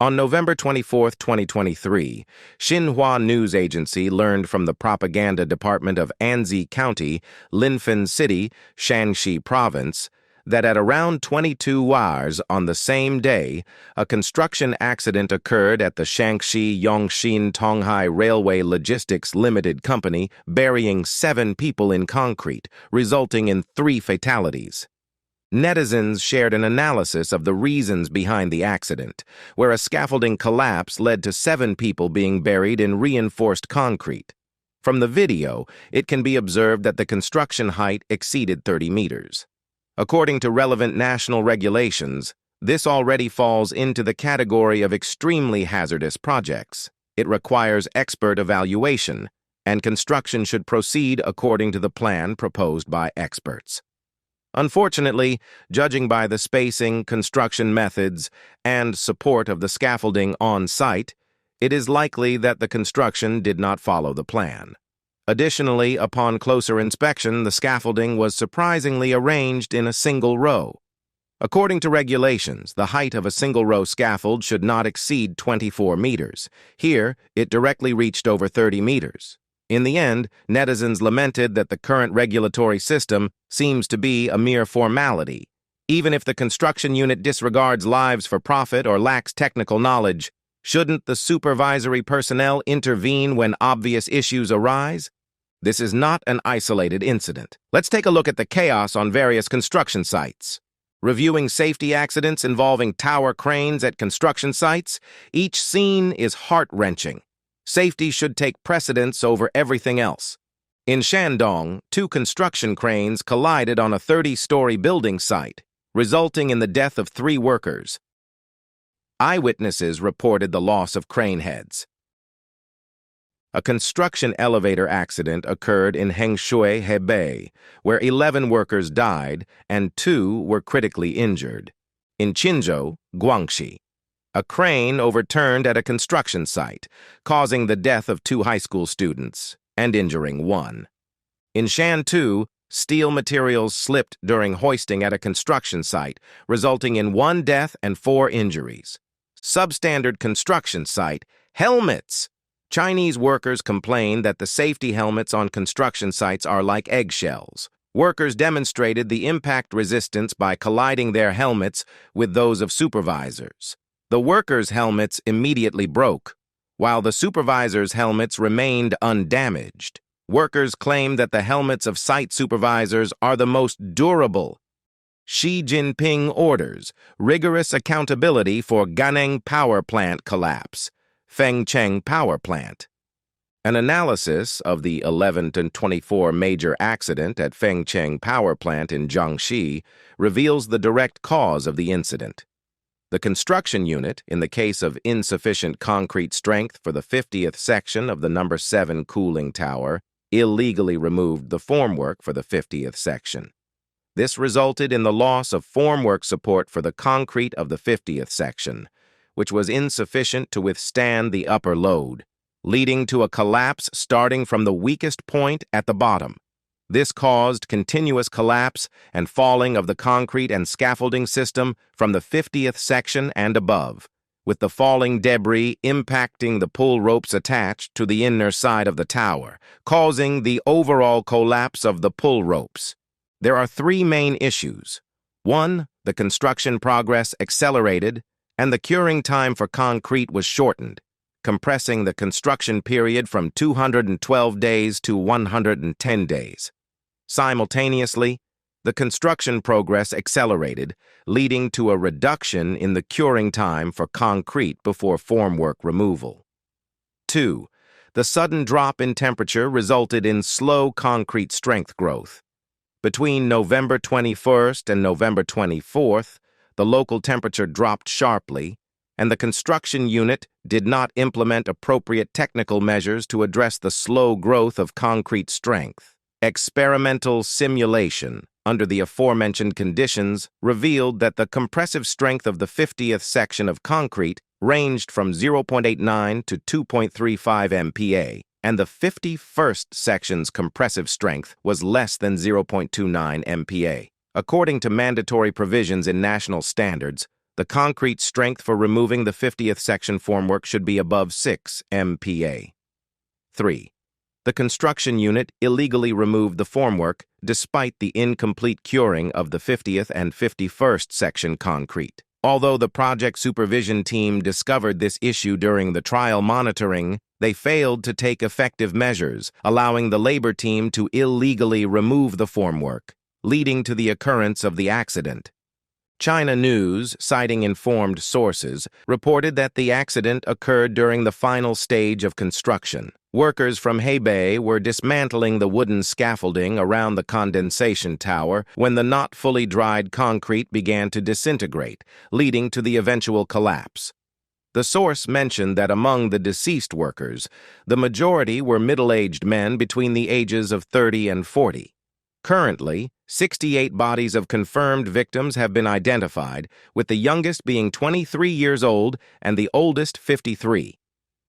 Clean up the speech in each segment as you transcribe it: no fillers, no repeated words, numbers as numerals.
On November 24, 2023, Xinhua news agency learned from the propaganda department of Anzi County, Linfen City, Shanxi Province, that at around 22 hours on the same day, a construction accident occurred at the Shanxi Yongxin Tonghai Railway Logistics Limited Company, burying 7 people in concrete, resulting in 3 fatalities. Netizens shared an analysis of the reasons behind the accident, where a scaffolding collapse led to 7 people being buried in reinforced concrete. From the video, it can be observed that the construction height exceeded 30 meters. According to relevant national regulations, this already falls into the category of extremely hazardous projects. It requires expert evaluation, and construction should proceed according to the plan proposed by experts. Unfortunately, judging by the spacing, construction methods, and support of the scaffolding on site, it is likely that the construction did not follow the plan. Additionally, upon closer inspection, the scaffolding was surprisingly arranged in a single row. According to regulations, the height of a single-row scaffold should not exceed 24 meters. Here, it directly reached over 30 meters. In the end, netizens lamented that the current regulatory system seems to be a mere formality. Even if the construction unit disregards lives for profit or lacks technical knowledge, shouldn't the supervisory personnel intervene when obvious issues arise? This is not an isolated incident. Let's take a look at the chaos on various construction sites. Reviewing safety accidents involving tower cranes at construction sites, each scene is heart-wrenching. Safety should take precedence over everything else. In Shandong, 2 construction cranes collided on a 30-story building site, resulting in the death of 3 workers. Eyewitnesses reported the loss of crane heads. A construction elevator accident occurred in Hengshui, Hebei, where 11 workers died and 2 were critically injured. In Qinzhou, Guangxi, a crane overturned at a construction site, causing the death of 2 high school students and injuring 1. In Shantou, steel materials slipped during hoisting at a construction site, resulting in 1 death and 4 injuries. Substandard construction site, helmets. Chinese workers complained that the safety helmets on construction sites are like eggshells. Workers demonstrated the impact resistance by colliding their helmets with those of supervisors. The workers' helmets immediately broke, while the supervisors' helmets remained undamaged. Workers claim that the helmets of site supervisors are the most durable. Xi Jinping orders rigorous accountability for Ganeng power plant collapse, Fengcheng power plant. An analysis of the 11/24 major accident at Fengcheng power plant in Jiangxi reveals the direct cause of the incident. The construction unit, in the case of insufficient concrete strength for the 50th section of the number 7 cooling tower, illegally removed the formwork for the 50th section. This resulted in the loss of formwork support for the concrete of the 50th section, which was insufficient to withstand the upper load, leading to a collapse starting from the weakest point at the bottom. This caused continuous collapse and falling of the concrete and scaffolding system from the 50th section and above, with the falling debris impacting the pull ropes attached to the inner side of the tower, causing the overall collapse of the pull ropes. There are 3 main issues. 1, the construction progress accelerated, and the curing time for concrete was shortened, compressing the construction period from 212 days to 110 days. Simultaneously, the construction progress accelerated, leading to a reduction in the curing time for concrete before formwork removal. 2, the sudden drop in temperature resulted in slow concrete strength growth. Between November 21st and November 24th, the local temperature dropped sharply, and the construction unit did not implement appropriate technical measures to address the slow growth of concrete strength. Experimental simulation under the aforementioned conditions revealed that the compressive strength of the 50th section of concrete ranged from 0.89 to 2.35 MPa, and the 51st section's compressive strength was less than 0.29 MPa. According to mandatory provisions in national standards, The concrete strength for removing the 50th section formwork should be above 6 MPa. 3. The construction unit illegally removed the formwork despite the incomplete curing of the 50th and 51st section concrete. Although the project supervision team discovered this issue during the trial monitoring, they failed to take effective measures, allowing the labor team to illegally remove the formwork, leading to the occurrence of the accident. China News, citing informed sources, reported that the accident occurred during the final stage of construction. Workers from Hebei were dismantling the wooden scaffolding around the condensation tower when the not fully dried concrete began to disintegrate, leading to the eventual collapse. The source mentioned that among the deceased workers, the majority were middle-aged men between the ages of 30 and 40. Currently, 68 bodies of confirmed victims have been identified, with the youngest being 23 years old and the oldest 53.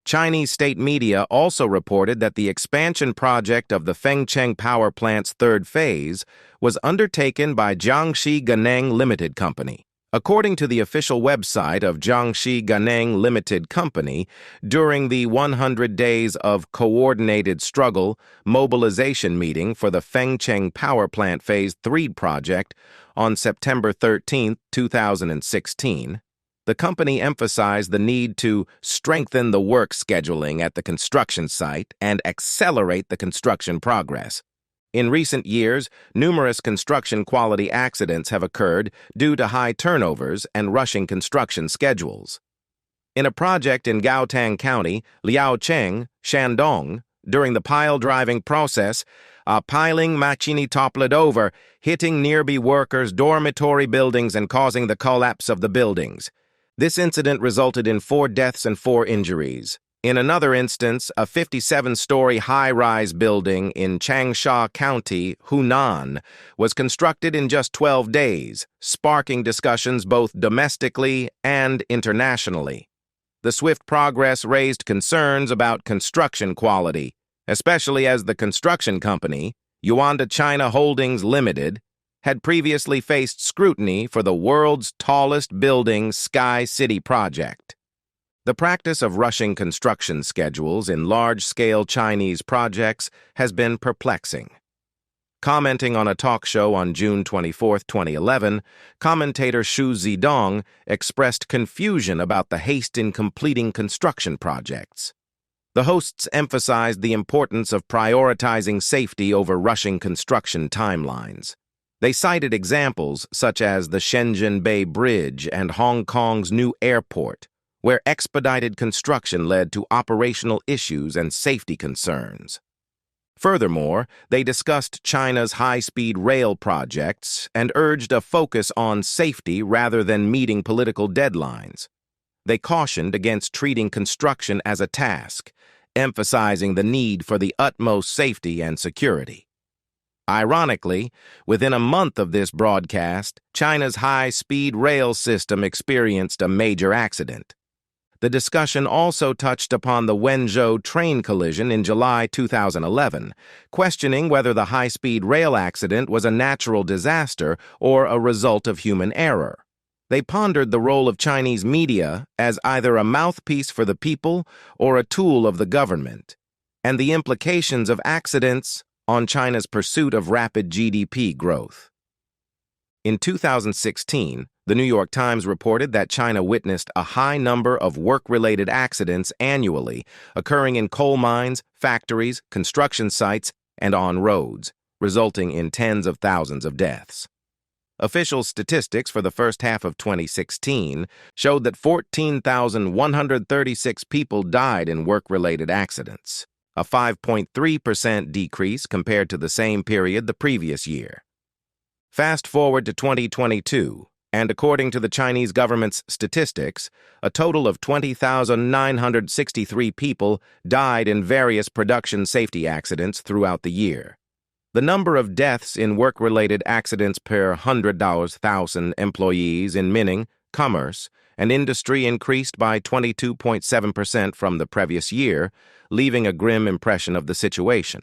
Chinese state media also reported that the expansion project of the Fengcheng power plant's third phase was undertaken by Jiangxi Ganeng Limited Company. According to the official website of Jiangxi Ganeng Limited Company, during the 100 Days of Coordinated Struggle mobilization meeting for the Fengcheng Power Plant Phase 3 project on September 13, 2016, the company emphasized the need to strengthen the work scheduling at the construction site and accelerate the construction progress. In recent years, numerous construction quality accidents have occurred due to high turnovers and rushing construction schedules. In a project in Gaotang County, Liaocheng, Shandong, during the pile driving process, a piling machine toppled over, hitting nearby workers' dormitory buildings and causing the collapse of the buildings. This incident resulted in 4 deaths and 4 injuries. In another instance, a 57-story high-rise building in Changsha County, Hunan, was constructed in just 12 days, sparking discussions both domestically and internationally. The swift progress raised concerns about construction quality, especially as the construction company, Yuanda China Holdings Limited, had previously faced scrutiny for the world's tallest building Sky City project. The practice of rushing construction schedules in large-scale Chinese projects has been perplexing. Commenting on a talk show on June 24, 2011, commentator Xu Zidong expressed confusion about the haste in completing construction projects. The hosts emphasized the importance of prioritizing safety over rushing construction timelines. They cited examples such as the Shenzhen Bay Bridge and Hong Kong's new airport, where expedited construction led to operational issues and safety concerns. Furthermore, they discussed China's high-speed rail projects and urged a focus on safety rather than meeting political deadlines. They cautioned against treating construction as a task, emphasizing the need for the utmost safety and security. Ironically, within a month of this broadcast, China's high-speed rail system experienced a major accident. The discussion also touched upon the Wenzhou train collision in July 2011, questioning whether the high-speed rail accident was a natural disaster or a result of human error. They pondered the role of Chinese media as either a mouthpiece for the people or a tool of the government, and the implications of accidents on China's pursuit of rapid GDP growth. In 2016, the New York Times reported that China witnessed a high number of work-related accidents annually, occurring in coal mines, factories, construction sites, and on roads, resulting in tens of thousands of deaths. Official statistics for the first half of 2016 showed that 14,136 people died in work-related accidents, a 5.3% decrease compared to the same period the previous year. Fast forward to 2022, and according to the Chinese government's statistics, a total of 20,963 people died in various production safety accidents throughout the year. The number of deaths in work-related accidents per 100,000 employees in mining, commerce, and industry increased by 22.7% from the previous year, leaving a grim impression of the situation.